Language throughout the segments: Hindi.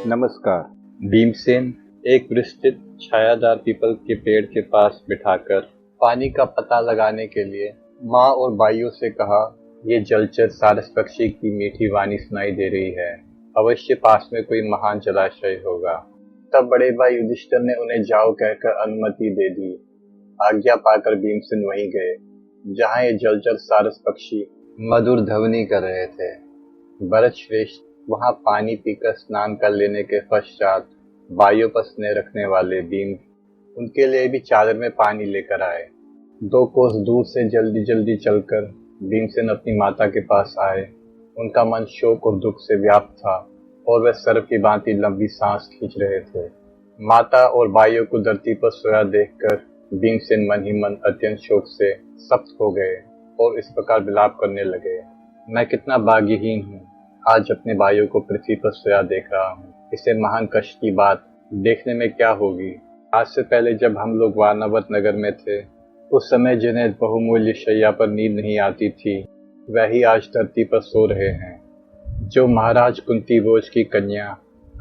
नमस्कार। भीमसेन एक विस्तृत छायादार पीपल के पेड़ के पास बिठाकर पानी का पता लगाने के लिए माँ और भाइयों से कहा, ये जलचर सारस पक्षी की मीठी वाणी सुनाई दे रही है। अवश्य पास में कोई महान जलाशय होगा। तब बड़े भाई युधिष्ठिर ने उन्हें जाओ कहकर अनुमति दे दी। आज्ञा पाकर भीमसेन वहीं गए जहाँ ये जलचर सारस पक्षी मधुर ध्वनि कर रहे थे। भरत श्रेष्ठ वहां पानी पीकर स्नान कर लेने के पश्चात भाइयों पर स्नेह रखने वाले भीम उनके लिए भी चादर में पानी लेकर आए। 2 कोस दूर से जल्दी जल्दी चलकर भीमसेन अपनी माता के पास आए। उनका मन शोक और दुख से व्याप्त था और वे सर्प की भांति लंबी सांस खींच रहे थे। माता और भाइयों को धरती पर सोया देखकर भीमसेन मन ही मन अत्यंत शोक से सप्त हो गए और इस प्रकार विलाप करने लगे, मैं कितना भाग्यहीन हूँ, आज अपने भाइयों को पृथ्वी पर सोया देख रहा हूँ। इसे महान कष्ट की बात देखने में क्या होगी। आज से पहले जब हम लोग वारणावत नगर में थे, उस समय जिन्हें बहुमूल्य शैया पर नींद नहीं आती थी, वही आज धरती पर सो रहे हैं। जो महाराज कुंती भोज की कन्या,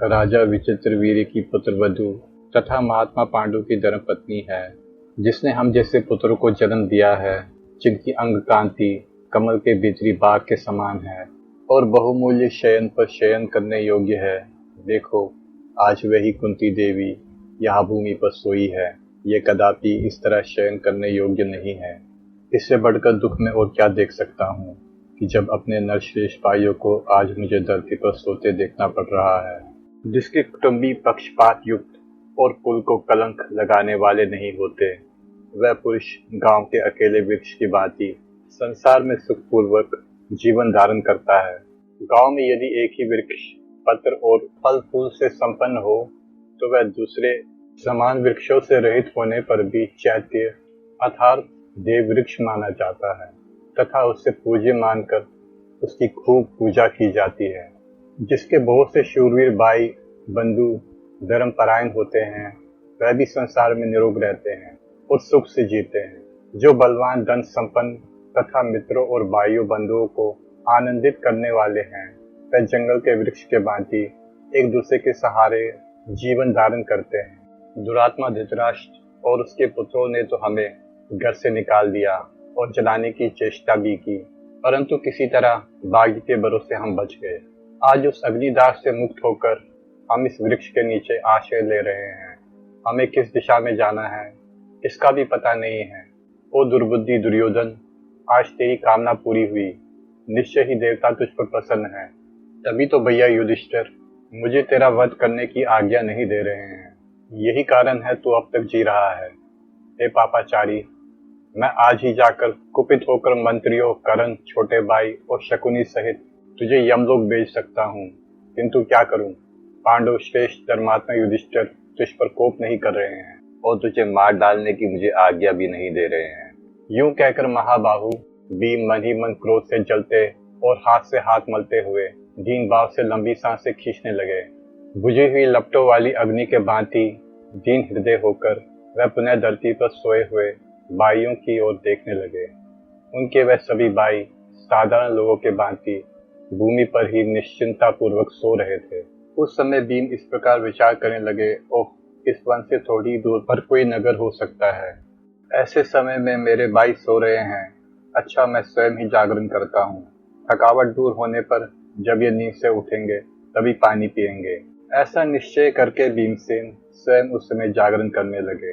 राजा विचित्रवीर्य की पुत्रवधू तथा महात्मा पांडु की धर्मपत्नी है, जिसने हम जैसे पुत्रों को जन्म दिया है, जिनकी अंग कांति कमल के भीतरी बाग के समान है और बहुमूल्य शयन पर शयन करने योग्य है। देखो, आज वही कुंती देवी यहाँ भूमि पर सोई है। ये कदापि इस तरह शयन करने योग्य नहीं है। इससे बढ़कर दुख में और क्या देख सकता हूँ कि जब अपने नरश्रेष्ठ भाइयों को आज मुझे धरती पर सोते देखना पड़ रहा है। जिसके कुटुंबी पक्षपात युक्त और कुल को कलंक लगाने वाले नहीं होते, वह पुरुष गांव के अकेले वृक्ष की भांति संसार में सुखपूर्वक जीवन धारण करता है। गांव में यदि एक ही वृक्ष पत्र और फल फूल से संपन्न हो, तो वह दूसरे समान वृक्षों से रहित होने पर भी चैत्य अर्थात देव वृक्ष माना जाता है तथा उससे पूज्य मानकर उसकी खूब पूजा की जाती है। जिसके बहुत से शूरवीर भाई बंधु धर्मपरायण होते हैं, वह भी संसार में निरोग रहते हैं और सुख से जीते हैं। जो बलवान धन संपन्न तथा मित्रों और भाइयों बंधुओं को आनंदित करने वाले हैं, वह जंगल के वृक्ष के भांति एक दूसरे के सहारे जीवन धारण करते हैं। दुरात्मा धृतराष्ट्र और उसके पुत्रों ने तो हमें घर से निकाल दिया और जलाने की चेष्टा भी की, परंतु किसी तरह भाग्य के भरोसे हम बच गए। आज उस अग्निदाह से मुक्त होकर हम इस वृक्ष के नीचे आश्रय ले रहे हैं। हमें किस दिशा में जाना है इसका भी पता नहीं है। ओ दुर्बुद्धि दुर्योधन, आज तेरी कामना पूरी हुई। निश्चय ही देवता तुझ पर प्रसन्न है। तभी तो भैया युधिष्ठिर मुझे तेरा वध करने की आज्ञा नहीं दे रहे हैं। यही कारण है तू अब तक जी रहा है। हे पापाचारी, मैं आज ही जाकर कुपित होकर मंत्रियों, करण, छोटे भाई और शकुनी सहित तुझे यमलोक भेज सकता हूँ, किंतु क्या करूँ, पांडव श्रेष्ठ धर्मात्मा युधिष्ठिर तुझ पर कोप नहीं कर रहे हैं और तुझे मार डालने की मुझे आज्ञा भी नहीं दे रहे हैं। यूं कहकर महाबाहु भीम मन ही मन क्रोध से जलते और हाथ से हाथ मलते हुए दीन भाव से लंबी सांसें खींचने लगे। बुझी हुई लपटों वाली अग्नि के भांति दीन हृदय होकर वह पुनः धरती पर सोए हुए भाइयों की ओर देखने लगे। उनके वह सभी भाई साधारण लोगों के भांति भूमि पर ही निश्चिंता पूर्वक सो रहे थे। उस समय भीम इस प्रकार विचार करने लगे, ओह, इस वन से थोड़ी दूर पर कोई नगर हो सकता है। ऐसे समय में मेरे भाई सो रहे हैं, अच्छा मैं स्वयं ही जागरण करता हूँ। थकावट दूर होने पर जब ये नींद से उठेंगे तभी पानी पिएंगे। ऐसा निश्चय करके भीमसेन स्वयं उस समय जागरण करने लगे।